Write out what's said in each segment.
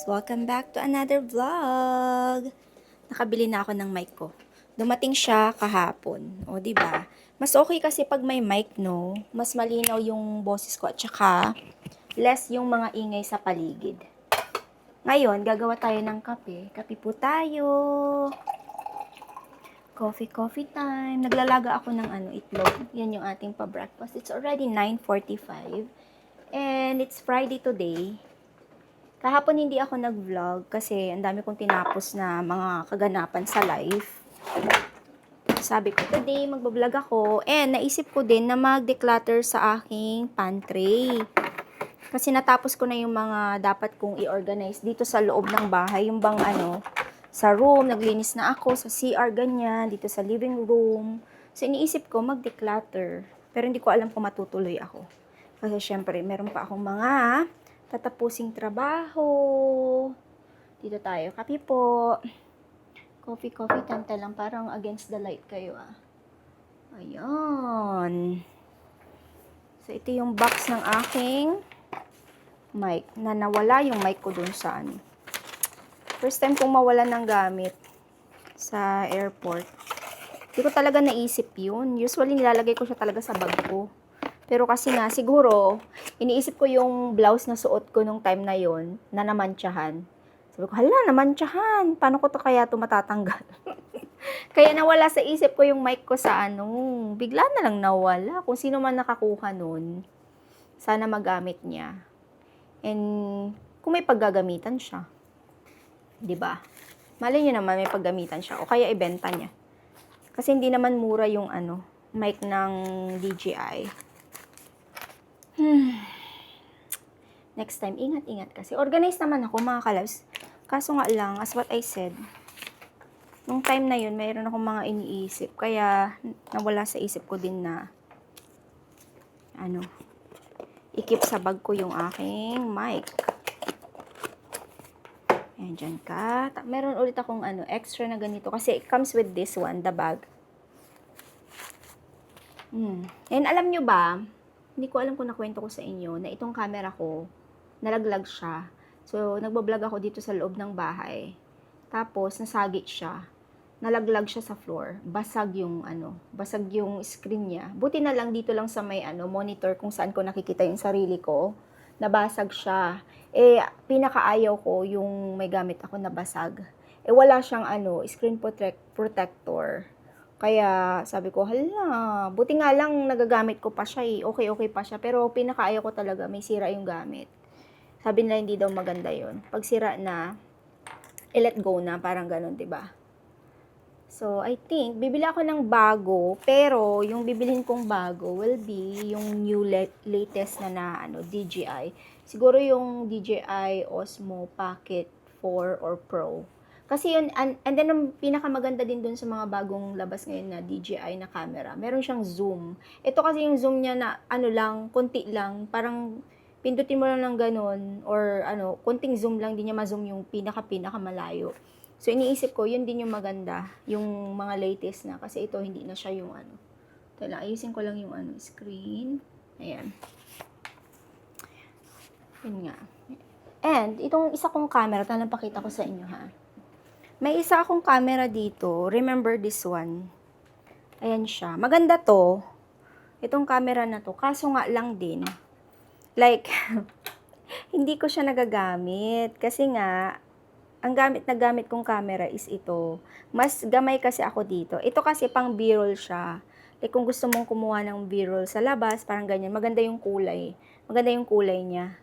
Welcome back to another vlog! Nakabili na ako ng mic ko. Dumating siya kahapon. O, di ba? Mas okay kasi pag may mic, no? Mas malinaw yung boses ko at saka less yung mga ingay sa paligid. Ngayon, gagawa tayo ng kape. Kape po tayo! Coffee time. Naglalaga ako ng itlog. Yan yung ating pa-breakfast. It's already 9:45. And it's Friday today. Kahapon hindi ako nag-vlog kasi ang dami kong tinapos na mga kaganapan sa life. Sabi ko, today magbablog ako. And naisip ko din na mag-declutter sa aking pantry. Kasi natapos ko na yung mga dapat kong i-organize dito sa loob ng bahay. Yung bang sa room, naglinis na ako, sa CR ganyan, dito sa living room. So iniisip ko mag-declutter. Pero hindi ko alam kung matutuloy ako. Kasi syempre, meron pa akong mga tatapusing trabaho. Dito tayo. Kape po. Coffee time lang. Parang against the light kayo Ayan. So, ito yung box ng aking mic. Na nawala yung mic ko dun sa First time kong mawala ng gamit sa airport. Hindi ko talaga naisip yun. Usually, nilalagay ko siya talaga sa bag ko. Pero kasi nga, siguro, iniisip ko yung blouse na suot ko nung time na yon na namantsahan. Sabi ko, hala, namantsahan. Paano ko to kaya to matatanggal? Kaya nawala sa isip ko yung mic ko sa bigla na lang nawala. Kung sino man nakakuha nun, sana magamit niya. And kung may paggagamitan siya. 'Di ba? Malay niyo naman may paggamitan siya o kaya ibenta niya. Kasi hindi naman mura yung mic ng DJI. Next time, ingat-ingat kasi. Organized naman ako mga kalabs. Kaso nga lang, as what I said, nung time na yun, mayroon akong mga iniisip. Kaya, nawala sa isip ko din na, i-keep sa bag ko yung aking mic. Ayan, dyan ka. Meron ulit akong extra na ganito. Kasi it comes with this one, the bag. And alam nyo ba, hindi ko alam kung nakwento ko sa inyo na itong camera ko, nalaglag siya. So, nagbablog ako dito sa loob ng bahay. Tapos, nasagit siya. Nalaglag siya sa floor. Basag yung basag yung screen niya. Buti na lang dito lang sa may monitor kung saan ko nakikita yung sarili ko. Nabasag siya. Pinakaayaw ko yung may gamit ako na basag. Wala siyang screen protector. Kaya, sabi ko, hala, buti nga lang nagagamit ko pa siya Okay pa siya. Pero pinakaayaw ko talaga, may sira yung gamit. Sabi nila hindi daw maganda yon. Pag sira na, i-let go na, parang ganun, diba? So, I think, bibili ako ng bago, pero yung bibilhin kong bago will be yung new latest na DJI. Siguro yung DJI Osmo Pocket 4 or Pro. Kasi yun, and then ang pinakamaganda din dun sa mga bagong labas ngayon na DJI na camera, meron siyang zoom. Ito kasi yung zoom niya na lang, konti lang, parang pindutin mo lang ng ganun, or konting zoom lang, din niya ma-zoom yung pinaka-malayo. So, iniisip ko, yun din yung maganda, yung mga latest na, kasi ito, hindi na siya yung ayusin ko lang yung screen. Ayan. Yun nga. And, itong isa kong camera, talang pakita ko sa inyo, ha. May isa akong camera dito. Remember this one? Ayan siya. Maganda to. Itong camera na to. Kaso nga lang din. Like, hindi ko siya nagagamit. Kasi nga, ang gamit kong camera is ito. Mas gamay kasi ako dito. Ito kasi pang B-roll siya. Like, kung gusto mong kumuha ng B-roll sa labas, parang ganyan. Maganda yung kulay. Maganda yung kulay niya.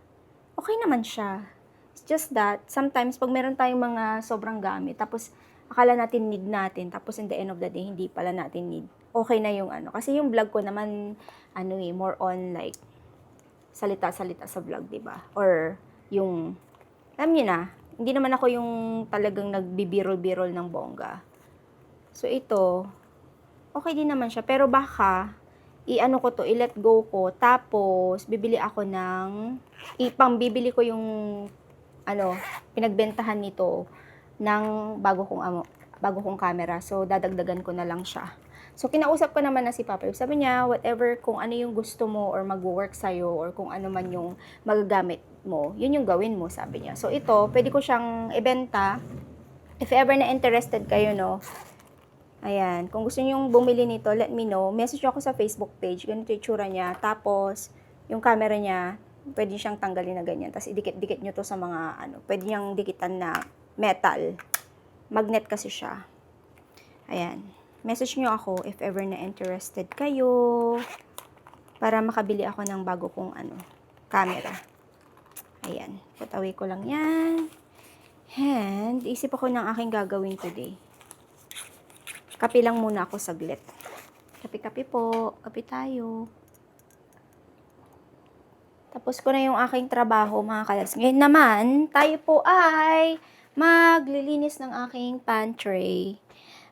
Okay naman siya. It's just that, sometimes, pag meron tayong mga sobrang gamit, tapos, akala natin need natin, tapos in the end of the day, hindi pala natin need. Okay na yung Kasi yung vlog ko naman, more on like, salita-salita sa vlog, diba? Or, yung, alam niyo na, hindi naman ako yung talagang nagbibirol-birol ng bongga. So, ito, okay din naman siya. Pero baka, i-let go ko. Tapos, bibili ako bibili ko yung, pinagbentahan nito ng bago kong camera. So, dadagdagan ko na lang siya. So, kinausap ko naman na si Papa Dib. Sabi niya, whatever, kung ano yung gusto mo or mag-work sa'yo or kung ano man yung magagamit mo, yun yung gawin mo, sabi niya. So, ito, pwede ko siyang ibenta. If ever na interested kayo, no, ayan, kung gusto niyo bumili nito, let me know. Message ako sa Facebook page, ganito yung tsura niya. Tapos, yung camera niya, pwede siyang tanggalin na ganyan. Tapos, idikit-dikit nyo to sa mga, pwede niyang dikitan na metal. Magnet kasi siya. Ayan. Message nyo ako if ever na interested kayo para makabili ako ng bago kong camera. Ayan. Put away ko lang yan. And, isip ako ng aking gagawin today. Kape lang muna ako saglit. Kape-kape po. Kape tayo. Tapos ko na yung aking trabaho, mga kalas. Ngayon naman, tayo po ay maglilinis ng aking pantry.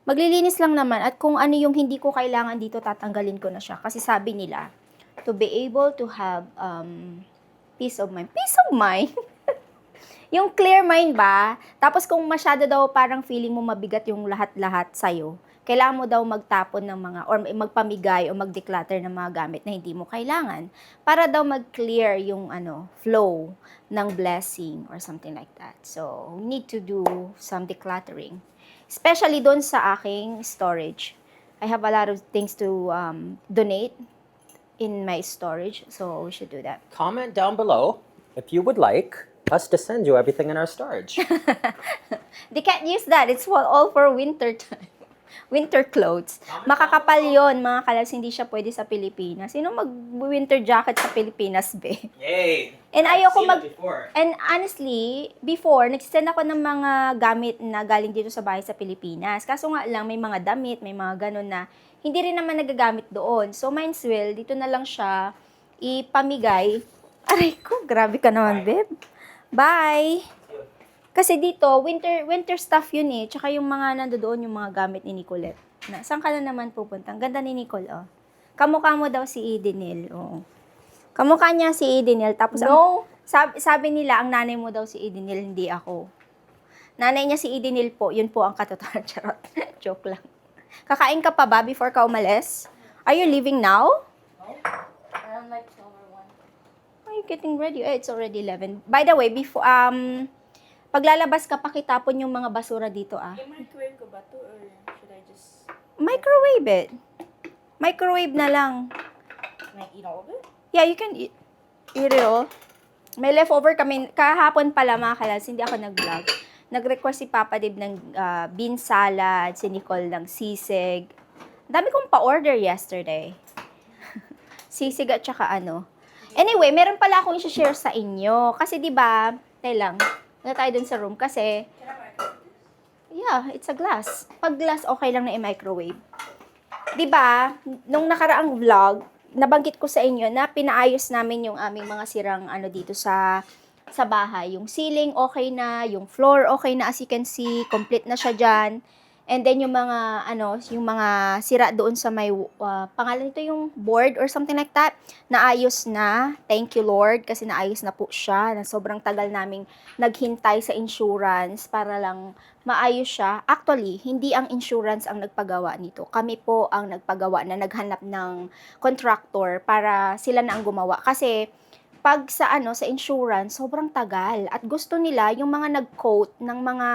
Maglilinis lang naman at kung ano yung hindi ko kailangan dito, tatanggalin ko na siya. Kasi sabi nila, to be able to have peace of mind. Peace of mind? Yung clear mind ba? Tapos kung masyado daw parang feeling mo mabigat yung lahat-lahat sa'yo, kailangan mo daw magtapon ng mga, or magpamigay o mag-declutter ng mga gamit na hindi mo kailangan para daw mag-clear yung flow ng blessing or something like that. So, we need to do some decluttering. Especially doon sa aking storage. I have a lot of things to donate in my storage, so we should do that. Comment down below if you would like us to send you everything in our storage. They can't use that. It's all for winter time. Winter clothes. Makakapal yon mga kalas, hindi siya pwede sa Pilipinas. Sino mag-winter jacket sa Pilipinas, be? Yay! And ayoko Before. And honestly, before, nagsisend ako ng mga gamit na galing dito sa bahay sa Pilipinas. Kaso nga lang, may mga damit, may mga ganun na hindi rin naman nagagamit doon. So, might as well, dito na lang siya ipamigay. Aray ko, grabe ka naman, babe. Bye! Kasi dito, winter stuff yun eh. Tsaka yung mga nandoon, yung mga gamit ni Nicolette. Saan ka na naman pupunta? Ang ganda ni Nicole, oh. Kamukha mo daw si Edenil, oo. Kamukha niya si Edenil. Tapos, sabi nila, ang nanay mo daw si Edenil, hindi ako. Nanay niya si Edenil po, yun po ang katotohanan. Charot. Joke lang. Kakain ka pa ba before ka umalis? Are you leaving now? I'm like number 1. Are you getting ready? It's already 11. By the way, before, paglalabas ka, pakitapon yung mga basura dito, ah. I-microwave ko ba to or should I just Microwave it. Microwave na lang. can I eat all of it? Yeah, you can eat it all. May leftover kami. Kahapon pala, mga kalas, hindi ako nag-vlog. Nag-request si Papa Dib ng bean salad, si Nicole ng sisig. Ang dami kong pa-order yesterday. Sisig at saka Anyway, meron pala akong i-share sa inyo. Kasi di ba, tayo lang, na tayo dun sa room kasi, yeah, it's a glass. Pag glass, okay lang na i-microwave. Diba, nung nakaraang vlog, nabanggit ko sa inyo na pinaayos namin yung aming mga sirang dito sa bahay. Yung ceiling, okay na. Yung floor, okay na. As you can see, complete na siya dyan. And then yung mga yung mga sira doon sa may pangalan nito yung board or something like that, naayos na. Thank you Lord kasi naayos na po siya. Na sobrang tagal naming naghintay sa insurance para lang maayos siya. Actually, hindi ang insurance ang nagpagawa nito. Kami po ang nagpagawa na naghanap ng contractor para sila na ang gumawa kasi pag sa sa insurance, sobrang tagal. At gusto nila, yung mga nag-coat ng mga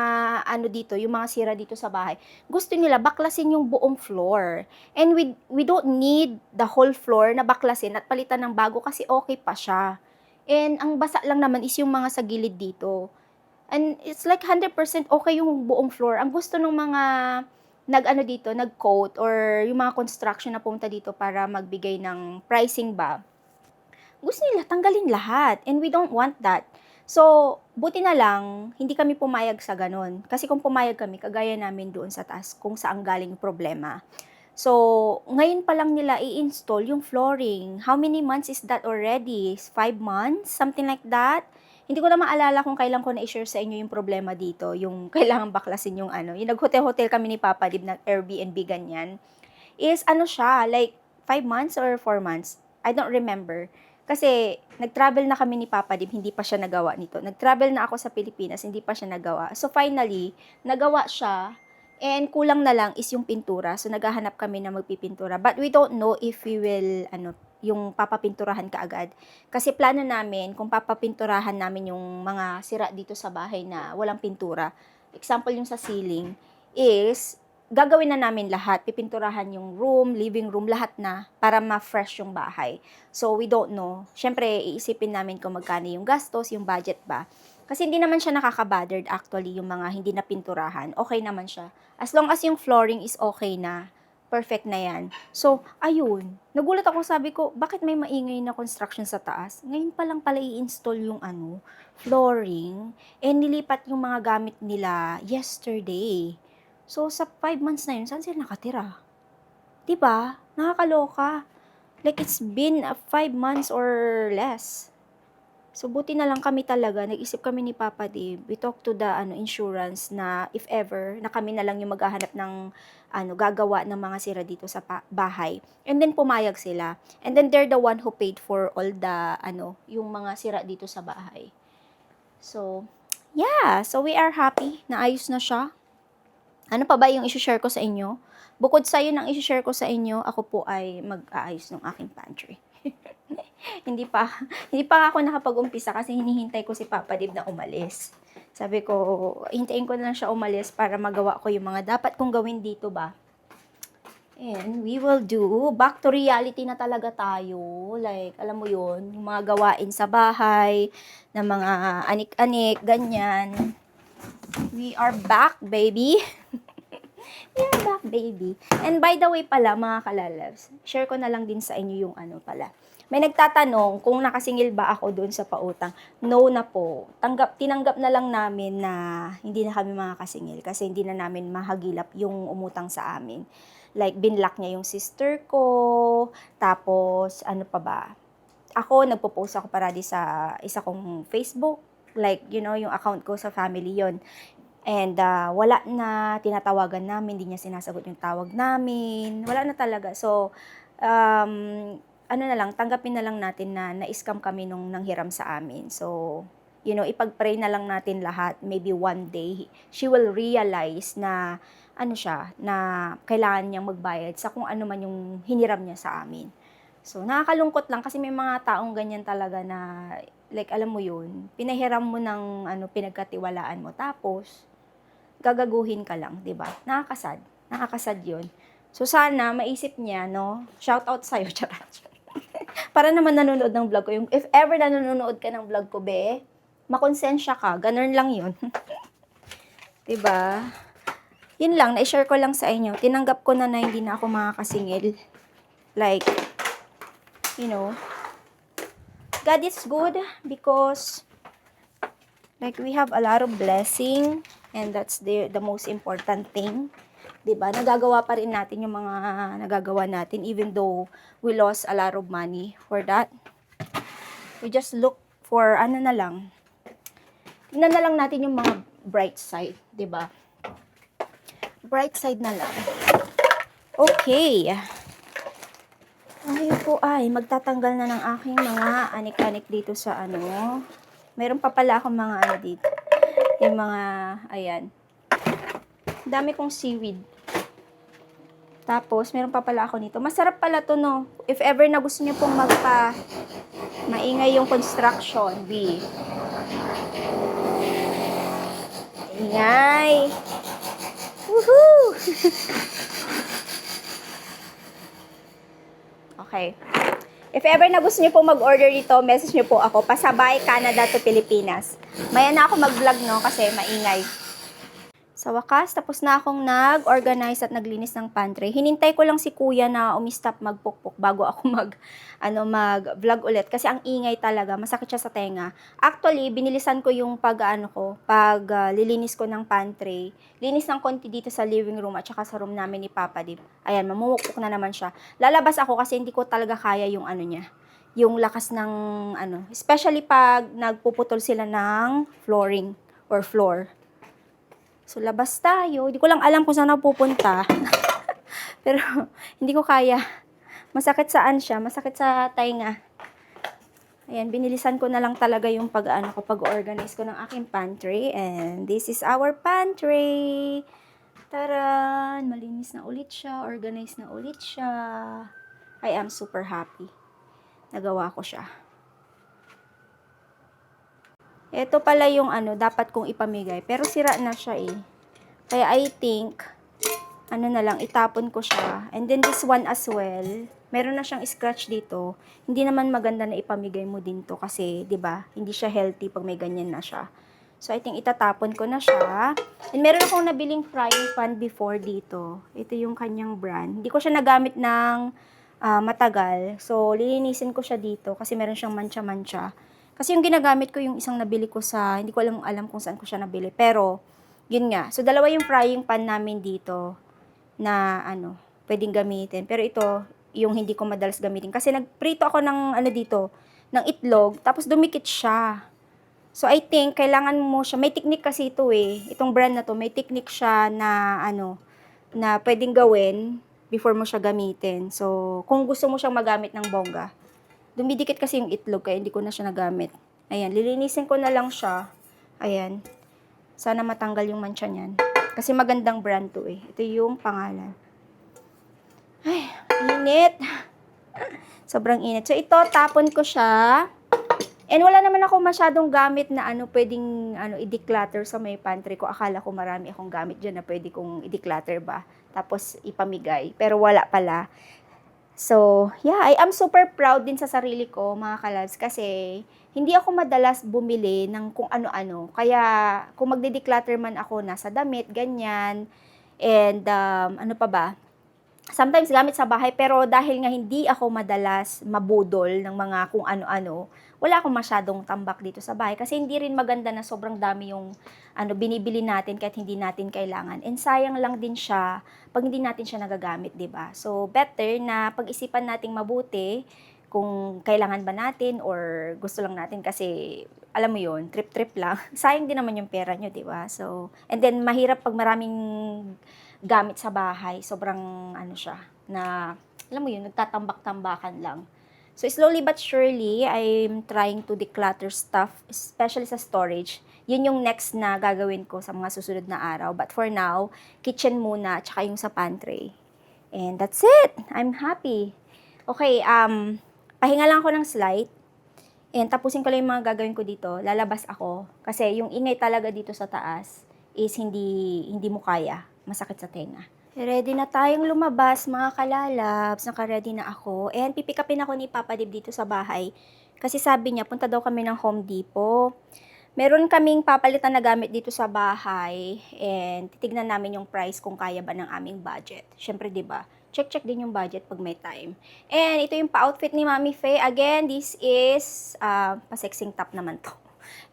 dito, yung mga sira dito sa bahay, gusto nila baklasin yung buong floor. And we don't need the whole floor na baklasin at palitan ng bago kasi okay pa siya. And ang basa lang naman is yung mga sa gilid dito. And it's like 100% okay yung buong floor. Ang gusto ng mga nag-coat or yung mga construction na pumunta dito para magbigay ng pricing ba, gusto nila tanggalin lahat. And we don't want that. So, buti na lang, hindi kami pumayag sa ganun. Kasi kung pumayag kami, kagaya namin doon sa taas, kung saan galing problema. So, ngayon pa lang nila i-install yung flooring. How many months is that already? 5 months? Something like that? Hindi ko na maalala kung kailan ko na i-share sa inyo yung problema dito. Yung kailangan baklasin yung Yung nag-hotel-hotel kami ni Papa Dib ng Airbnb ganyan. Is siya, like 5 months or 4 months? I don't remember. Kasi, nag-travel na kami ni Papa Dib, hindi pa siya nagawa nito. Nag-travel na ako sa Pilipinas, hindi pa siya nagawa. So, finally, nagawa siya. And kulang na lang is yung pintura. So, naghahanap kami na magpipintura. But we don't know if we will, yung papapinturahan kaagad. Kasi plano namin, kung papapinturahan namin yung mga sira dito sa bahay na walang pintura, example yung sa ceiling, is gagawin na namin lahat. Pipinturahan yung room, living room, lahat na para ma-fresh yung bahay. So, we don't know. Siyempre, iisipin namin kung magkano yung gastos, yung budget ba. Kasi hindi naman siya nakaka-bothered actually yung mga hindi na pinturahan. Okay naman siya. As long as yung flooring is okay na, perfect na yan. So, ayun. Nagulat ako, sabi ko, bakit may maingay na construction sa taas? Ngayon pa lang pala i-install yung flooring. And nilipat yung mga gamit nila yesterday. So, sa 5 months na yun, saan sila nakatira? Diba? Nakakaloka. Like, it's been 5 months or less. So, buti na lang kami talaga, nag-isip kami ni Papa Dave, we talk to the insurance na if ever, na kami na lang yung maghahanap ng gagawa ng mga sira dito sa bahay. And then, pumayag sila. And then, they're the one who paid for all the, yung mga sira dito sa bahay. So, yeah. So, we are happy na ayos na siya. Ano pa ba yung isi-share ko sa inyo? Bukod sa yun ang isi-share ko sa inyo, ako po ay mag-aayos ng aking pantry. hindi pa ako nakapag-umpisa kasi hinihintay ko si Papa Dib na umalis. Sabi ko, hintayin ko na lang siya umalis para magawa ko yung mga dapat kong gawin dito ba. And we will do. Back to reality na talaga tayo. Like, alam mo yun, yung mga gawain sa bahay, na mga anik-anik, ganyan. We are back, baby. We are back, baby. And by the way pala, mga kalalabs, share ko na lang din sa inyo yung pala. May nagtatanong kung nakasingil ba ako doon sa pautang. No na po. Tinanggap na lang namin na hindi na kami makakasingil kasi hindi na namin mahagilap yung umutang sa amin. Like, binlock niya yung sister ko. Tapos, ano pa ba? Ako, nagpo-post ako parati sa isa kong Facebook. Like, yung account ko sa family yon. And wala na, tinatawagan namin, hindi niya sinasagot yung tawag namin. Wala na talaga. So, tanggapin na lang natin na na-scam kami nung nanghiram sa amin. So, ipag-pray na lang natin lahat. Maybe one day, she will realize na, na kailangan niyang magbayad sa kung ano man yung hiniram niya sa amin. So, nakakalungkot lang kasi may mga taong ganyan talaga na, like, alam mo yun, pinahiram mo ng pinagkatiwalaan mo. Tapos, gagaguhin ka lang, 'di ba? Nakakasad 'yun. So sana maisip niya, no? Shout out sa iyo, charot. Para naman nanonood ng vlog ko. Yung if ever nanonood ka ng vlog ko, be, makonsensya ka. Ganun lang 'yun. 'Di ba? Yun lang, na-share ko lang sa inyo. Tinanggap ko na hindi na ako makakasingil. Like, God is good because like we have a lot of blessing. And that's the most important thing. 'Di ba? Nagagawa pa rin natin yung mga nagagawa natin even though we lost a lot of money for that. We just look for na lang. Tingnan na lang natin yung mga bright side, 'di ba? Bright side na lang. Okay. Ayun po ay magtatanggal na ng aking mga anik-anik dito sa Meron pa pala akong mga dito. Yung mga, ayan. Dami kong seaweed. Tapos, meron pa pala ako nito. Masarap pala to, no? If ever na gusto niyo pong maingay yung construction, ingay. Woohoo! Okay. If ever na gusto niyo po mag-order dito, message niyo po ako. Pasabay Canada to Pilipinas. Maya na ako mag-vlog, no? Kasi maingay. Sa wakas, tapos na akong nag-organize at naglinis ng pantry. Hinintay ko lang si kuya na umistop magpukpuk bago ako mag-vlog ulit. Kasi ang ingay talaga. Masakit siya sa tenga. Actually, binilisan ko yung lilinis ko ng pantry. Linis ng konti dito sa living room at saka sa room namin ni Papa Dip. Ayan, mamumukpuk na naman siya. Lalabas ako kasi hindi ko talaga kaya yung niya. Yung lakas ng especially pag nagpuputol sila ng flooring or floor. So, labas tayo. Hindi ko lang alam kung saan ako pupunta. Pero, hindi ko kaya. Masakit saan siya? Masakit sa tainga. Ayan, binilisan ko na lang talaga yung pag-organize ko ng aking pantry. And this is our pantry. Taran! Malinis na ulit siya. Organized na ulit siya. I am super happy. Nagawa ko siya. Ito pala yung dapat kong ipamigay. Pero sira na siya eh. Kaya I think, na lang, itapon ko siya. And then this one as well, meron na siyang scratch dito. Hindi naman maganda na ipamigay mo din to kasi, 'di ba? Hindi siya healthy pag may ganyan na siya. So I think itatapon ko na siya. And meron akong nabiling frying pan before dito. Ito yung kanyang brand. Hindi ko siya nagamit ng matagal. So lilinisin ko siya dito kasi meron siyang mancha-mancha. Kasi yung ginagamit ko yung isang nabili ko sa, hindi ko alam kung saan ko siya nabili. Pero, yun nga. So dalawa yung frying pan namin dito na pwedeng gamitin. Pero ito, yung hindi ko madalas gamitin. Kasi nagprito ako ng dito, ng itlog, tapos dumikit siya. So I think kailangan mo siya, may technique kasi ito eh. Itong brand na to, may technique siya na na pwedeng gawin before mo siya gamitin. So kung gusto mo siyang magamit ng bongga, dumidikit kasi yung itlog kaya hindi ko na siya nagamit. Ayan, lilinisin ko na lang siya. Ayan. Sana matanggal yung mancha niyan. Kasi magandang brand to eh. Ito yung pangalan. Ay, init. Sobrang init. So, ito, tapon ko siya. And wala naman ako masyadong gamit na pwedeng i-declutter sa may pantry ko. Akala ko marami akong gamit dyan na pwede kong i-declutter ba. Tapos, ipamigay. Pero wala pala. So, yeah, I am super proud din sa sarili ko, mga kalabs, kasi hindi ako madalas bumili ng kung ano-ano. Kaya, kung magde-declutter man ako, nasa damit, ganyan, and ano pa ba, sometimes gamit sa bahay, pero dahil nga hindi ako madalas mabudol ng mga kung ano-ano, wala akong masyadong tambak dito sa bahay. Kasi hindi rin maganda na sobrang dami yung binibili natin kahit hindi natin kailangan. And sayang lang din siya pag hindi natin siya nagagamit, 'di ba? So better na pag-isipan nating mabuti kung kailangan ba natin or gusto lang natin kasi alam mo 'yon, trip-trip lang. Sayang din naman yung pera nyo, 'di ba? So and then mahirap pag maraming gamit sa bahay, sobrang siya na alam mo 'yun, nagtatambak-tambakan lang. So slowly but surely, I'm trying to declutter stuff, especially sa storage. Yun yung next na gagawin ko sa mga susunod na araw. But for now, kitchen muna, tsaka yung sa pantry. And that's it. I'm happy. Okay, pahinga lang ako ng slight. And tapusin ko lang yung mga gagawin ko dito. Lalabas ako. Kasi yung ingay talaga dito sa taas is hindi mo kaya. Masakit sa tenga. Ready na tayong lumabas, mga kalalabs. Naka-ready na ako. And pipick upin ako ni Papa Dib dito sa bahay. Kasi sabi niya, punta daw kami ng Home Depot. Meron kaming papalitan na gamit dito sa bahay. And titignan namin yung price kung kaya ba ng aming budget. Siyempre, di ba? Check din yung budget pag may time. And ito yung pa-outfit ni Mami Faye. Again, this is pa-sexing top naman to.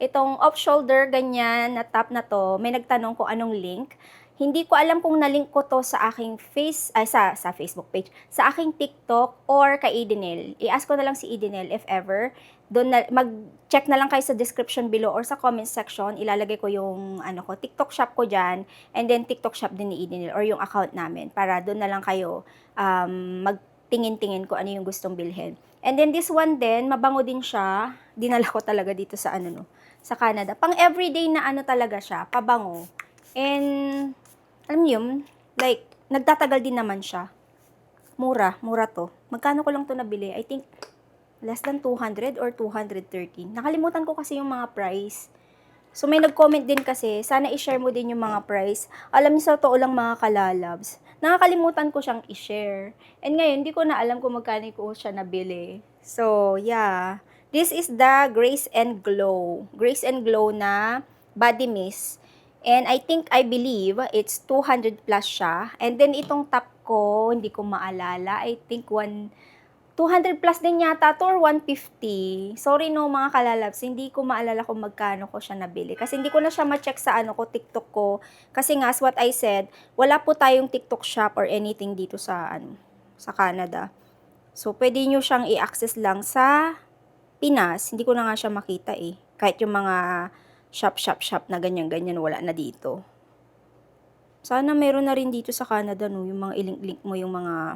Itong off-shoulder, ganyan, na top na to. May nagtanong kung anong link. Hindi ko alam kung na-link ko to sa aking sa Facebook page, sa aking TikTok or kay Edenel. I-ask ko na lang si Edenel if ever. Doon mag-check na lang kayo sa description below or sa comment section. Ilalagay ko yung TikTok shop ko diyan and then TikTok shop din ni Edenel or yung account namin para doon na lang kayo magtingin-tingin ko ano yung gustong bilhin. And then this one din, mabango din siya. Dinala ko talaga dito sa sa Canada. Pang everyday na talaga siya, pabango. And alam niyo, like, nagtatagal din naman siya. Mura to. Magkano ko lang to nabili? I think, less than 200 or 213. Nakalimutan ko kasi yung mga price. So, may nag-comment din kasi, sana i-share mo din yung mga price. Alam niyo, sa totoo lang mga kalalabs, nakakalimutan ko siyang i-share. And ngayon, hindi ko na alam kung magkano ko siya nabili. So, yeah. This is the Grace and Glow. Grace and Glow na body mist. And I believe, it's 200 plus siya. And then, itong top ko, hindi ko maalala. I think 200 plus din yata to or 150. Sorry no, mga kalalabs. Hindi ko maalala kung magkano ko siya nabili. Kasi hindi ko na siya ma-check sa TikTok ko. Kasi nga, as what I said, wala po tayong TikTok shop or anything dito sa, sa Canada. So, pwede nyo siyang i-access lang sa Pinas. Hindi ko na nga siya makita eh. Kahit yung mga shop na ganyan-ganyan, wala na dito. Sana meron na rin dito sa Canada, no, yung mga ilink-link mo, yung mga,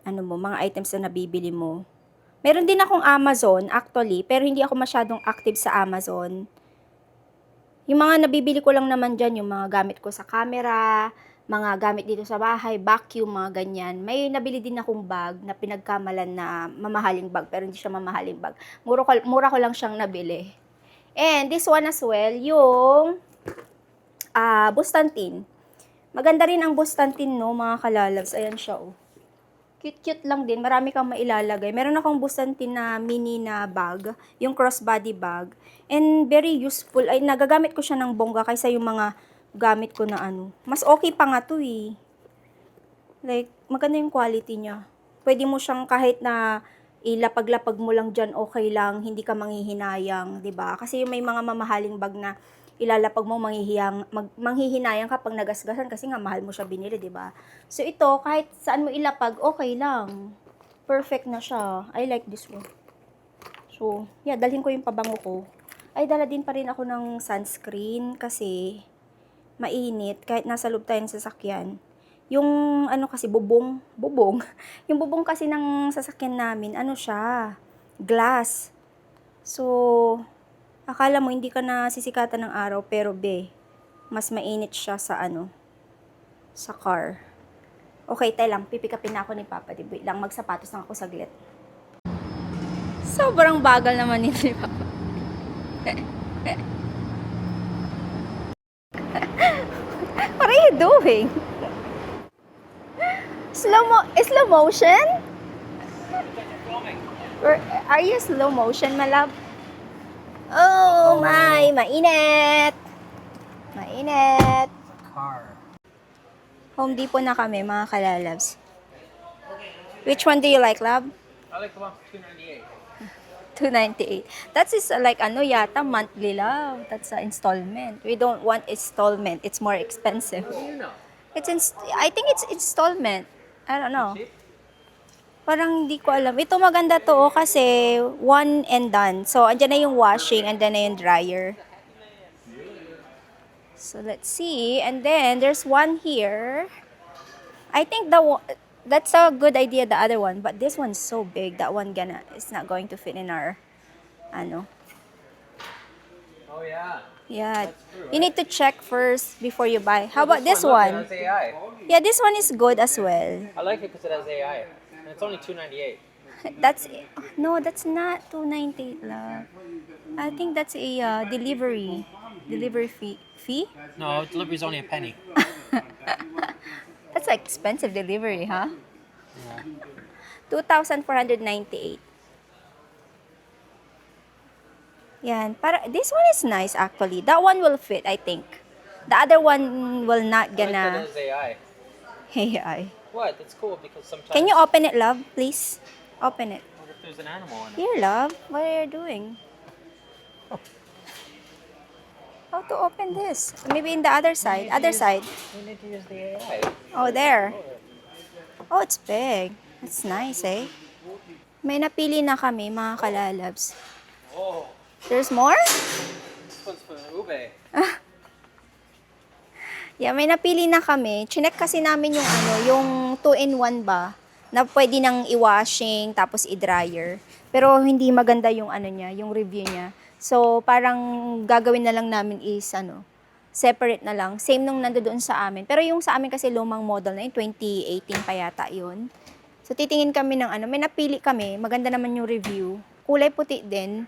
mga items na nabibili mo. Meron din akong Amazon, actually, pero hindi ako masyadong active sa Amazon. Yung mga nabibili ko lang naman dyan, yung mga gamit ko sa camera, mga gamit dito sa bahay, vacuum, mga ganyan. May nabili din akong bag na pinagkamalan na mamahaling bag, pero hindi siya mamahaling bag. Mura ko lang siyang nabili. And this one as well, yung Bustantin. Maganda rin ang Bustantin, no, mga kalalabs. Ayan siya, oh. Cute-cute lang din. Marami kang mailalagay. Meron akong Bustantin na mini na bag, yung crossbody bag. And very useful. Ay, nagagamit ko siya ng bongga kaysa yung mga gamit ko na ano. Mas okay pa nga to, eh. Like, maganda yung quality niya. Pwede mo siyang kahit na ilapag-lapag mo lang dyan, okay lang, hindi ka manghihinayang, 'di ba? Kasi may mga mamahaling bag na ilalapag mo, manghihinayang kapag nagasgasan kasi nga mahal mo siya binili, 'di ba? So ito, kahit saan mo ilapag, okay lang. Perfect na siya. I like this one. So, yeah, dalhin ko yung pabango ko. Ay, dala din pa rin ako ng sunscreen kasi mainit kahit nasa loob tayo ng sasakyan. Yung ano kasi bubong, yung bubong kasi ng sasakyan namin, ano siya, glass. So, akala mo hindi ka na sisikatan ng araw, pero mas mainit siya sa ano, sa car. Okay, tayo lang, pipikapin na ako ni Papa. Wait lang, magsapatos lang ako saglit. Sobrang bagal naman ni Papa. What are you doing? Slow motion? Are you slow motion, my love? Oh my, mainit! Mainit! Car. Home Depot na kami, mga kalalabs. Which one do you like, love? I like the one for $2.98. 298. That is like ano yata, monthly, love. That's an installment. We don't want installment. It's more expensive. What do you know? I think it's installment. I don't know. Cheap? Parang hindi ko alam. Ito maganda to kasi one and done. So, andyan na yung washing and then na yung dryer. So, let's see. And then, there's one here. I think that's a good idea, the other one. But this one's so big. That one is not going to fit in our, ano. Oh, yeah. Yeah. That's true, You need to check first before you buy. How about this Look, one? it has AI. Yeah, this one is good as well. I like it because it has AI. And it's only $2.98. That's not 298, love. I think that's a delivery fee. No, delivery's only a penny. That's like expensive delivery, huh? 2,498. Yan, this one is nice actually. That one will fit, I think. The other one will not I like that gonna. it has AI. AI. What? That's cool because sometimes. Can you open it, love, please? Open it. What if there's an animal in it? Here, love. What are you doing? How to open this? Maybe in the other side. Other side. We need to use the AI. Oh, there. Oh, it's big. It's nice, eh? May napili na kami, mga kalalabs. Oh, There's more? this one's for Ube. Yeah, may napili na kami. Chinek kasi namin yung yung 2-in-1 ba, na pwede nang i-washing tapos i-dryer. Pero hindi maganda yung niya, yung review niya. So, parang gagawin na lang namin is separate na lang. Same nung nandoon sa amin. Pero yung sa amin kasi lumang model na yun, 2018 pa yata yun. So, titingin kami ng may napili kami. Maganda naman yung review. Kulay puti din.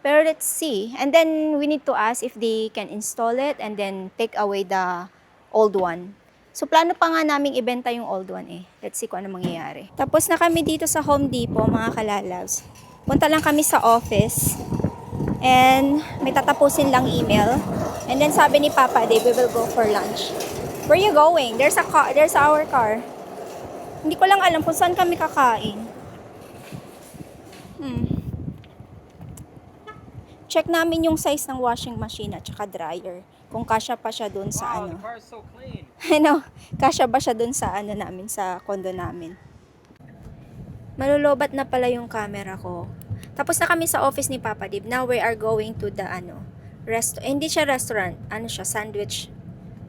Pero let's see. And then, we need to ask if they can install it and then take away the old one. So, plano pa nga naming ibenta yung old one eh. Let's see kung ano mangyayari. Tapos na kami dito sa Home Depot, mga kalalabs. Punta lang kami sa office. And may tatapusin lang email. And then sabi ni Papa Dave, we will go for lunch. Where you going? There's our car. Hindi ko lang alam kung saan kami kakain. Check namin yung size ng washing machine at saka dryer. Kung kasya pa siya dun sa Wow, the car is so clean. Kasya ba siya dun sa namin, sa condo namin. Malulobat na pala yung camera ko. Tapos na kami sa office ni Papa Dib. Now we are going to the hindi siya restaurant. Siya, sandwich.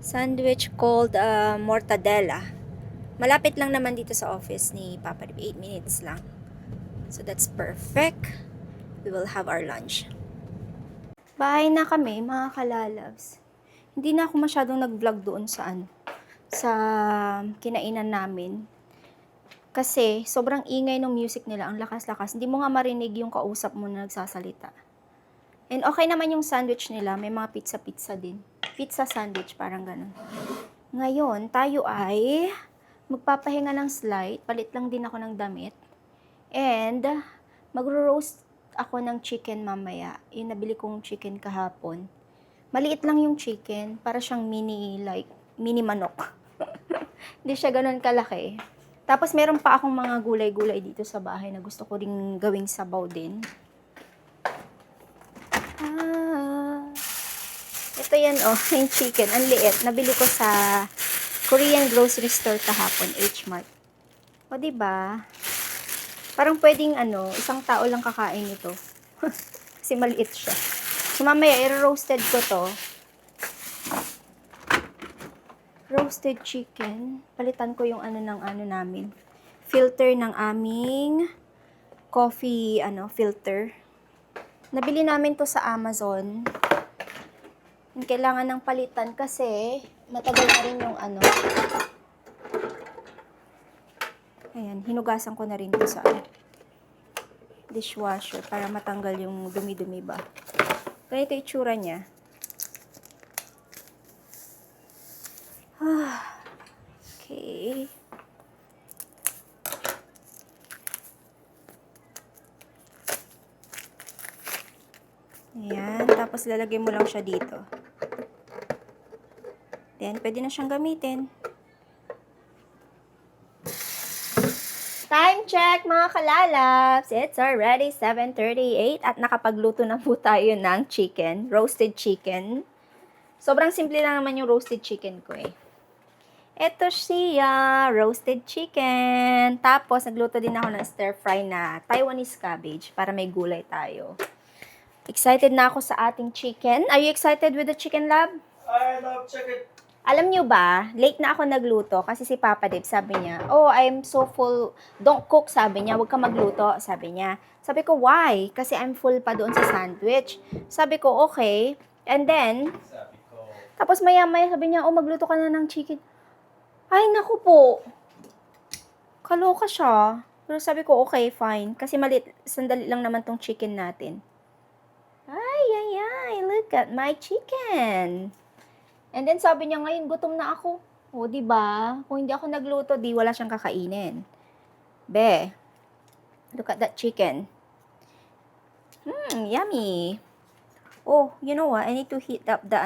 Sandwich called Mortadella. Malapit lang naman dito sa office ni Papa Dib. 8 minutes lang. So that's perfect. We will have our lunch. Bahay na kami, mga kalalabs. Hindi na ako masyadong nag-vlog doon sa sa kinainan namin. Kasi sobrang ingay ng music nila, ang lakas-lakas. Hindi mo nga marinig yung kausap mo na nagsasalita. And okay naman yung sandwich nila, may mga pizza-pizza din. Pizza sandwich, parang ganun. Ngayon, tayo ay magpapahinga ng slight, palit lang din ako ng damit. And magro-roast ako ng chicken mamaya. Yung nabili kong chicken kahapon. Maliit lang yung chicken, para siyang mini manok. Hindi siya ganun kalaki. Tapos meron pa akong mga gulay-gulay dito sa bahay na gusto ko ring gawing sabaw din. Ito yan yung chicken. Ang liit. Nabili ko sa Korean grocery store kahapon, H-Mart. O, diba? Parang pwedeng isang tao lang kakain ito. Kasi maliit siya. So, mamaya, i-roasted ko to. Roasted chicken. Palitan ko yung namin. Filter ng aming coffee, filter. Nabili namin to sa Amazon. Kailangan ng palitan kasi matagal na rin yung Ayan, hinugasan ko na rin to sa dishwasher para matanggal yung dumi-dumi ba. Ganito itsura niya. Okay. Ayan, tapos lalagay mo lang siya dito. Then, pwede na siyang gamitin. Time check, mga kalalabs! It's already 7:38 at nakapagluto na po tayo ng chicken, roasted chicken. Sobrang simple lang naman yung roasted chicken ko eh. Ito siya, roasted chicken. Tapos, nagluto din ako ng stir fry na Taiwanese cabbage para may gulay tayo. Excited na ako sa ating chicken. Are you excited with the chicken, lab? I love chicken. Alam nyo ba, late na ako nagluto kasi si Papa Dave sabi niya, oh, I'm so full, don't cook, sabi niya, huwag ka magluto, sabi niya. Sabi ko, why? Kasi I'm full pa doon sa sandwich. Sabi ko, okay. And then, tapos maya-maya sabi niya, oh, magluto ka na ng chicken. Ay, naku po. Kaloka siya. Pero sabi ko, okay, fine. Kasi maliit, sandali lang naman tong chicken natin. Ay, look at my chicken. And then sabi niya, ngayon gutom na ako. O, diba? Kung hindi ako nagluto, di wala siyang kakainin. Be, look at that chicken. Yummy. Oh, you know what? I need to heat up the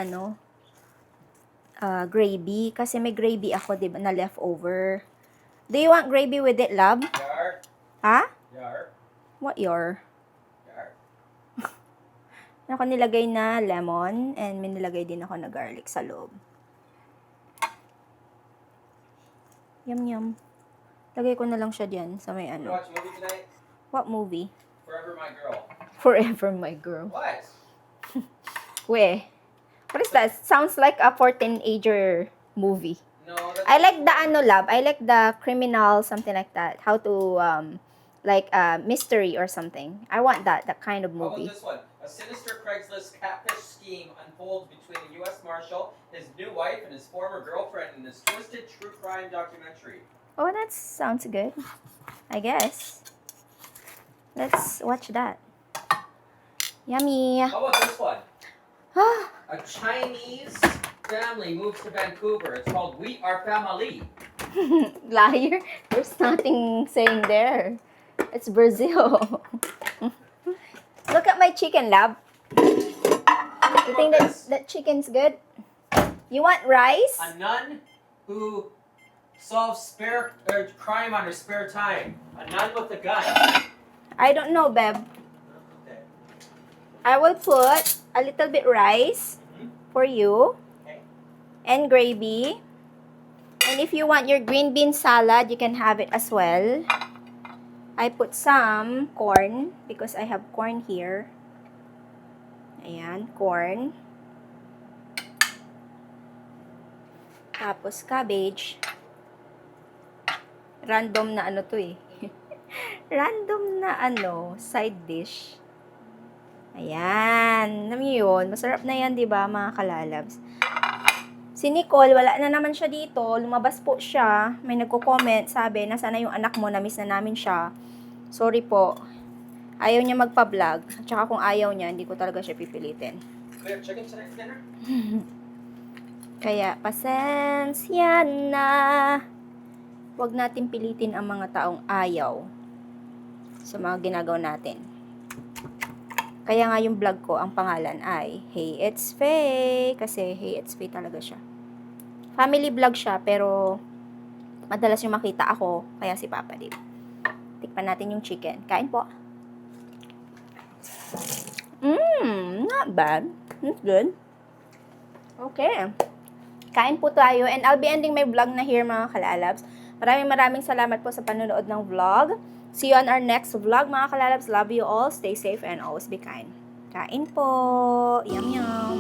gravy. Kasi may gravy ako, diba, na leftover. Do you want gravy with it, love? Yar. Ha? Yar. What your? Yar. Ako nilagay na lemon and may nilagay din ako na garlic sa loob. Yum. Lagay ko na lang siya diyan sa may Watch movie tonight? What movie? Forever My Girl. Forever My Girl. What? What is that? Sounds like a 14-ager movie. No, that's I like the lab. I like the criminal, something like that. How to mystery or something. I want that kind of How about movie. this one? A sinister Craigslist catfish scheme unfolds between a U.S. Marshal, his new wife, and his former girlfriend in this twisted true crime documentary. Oh, that sounds good. I guess. Let's watch that. Yummy. How about this one? A Chinese family moves to Vancouver. It's called We Are Family. Liar. There's nothing saying there. It's Brazil. Look at my chicken, lab. You think that chicken's good? You want rice? A nun who solves crime on her spare time. A nun with a gun. I don't know, Beb. Okay. I will put a little bit rice for you. Okay. And gravy. And if you want your green bean salad, you can have it as well. I put some corn because I have corn here. Ayan, corn. Tapos cabbage. Random na to eh. Random na side dish. Ayan. Alam niyo yun, masarap na yan, di ba, mga kalalabs? Si Nicole, wala na naman siya dito. Lumabas po siya. May nagko-comment, sabi, nasaan na yung anak mo? Na-miss na namin siya. Sorry po. Ayaw niya magpa-vlog. At saka kung ayaw niya, hindi ko talaga siya pipilitin. We have chicken tonight for dinner? Kaya, pasensya na. Huwag natin pilitin ang mga taong ayaw sa mga ginagawa natin. Kaya nga yung vlog ko, ang pangalan ay Hey It's Faye. Kasi Hey It's Faye talaga siya. Family vlog siya, pero madalas yung makita ako, kaya si Papa Dave. Tikpan natin yung chicken. Kain po. Not bad. It's good. Okay. Kain po tayo. And I'll be ending my vlog na here, mga kalalabs. Maraming salamat po sa panonood ng vlog. See you on our next vlog, mga kalalabs. Love you all. Stay safe and always be kind. Kain po. Yum, yum.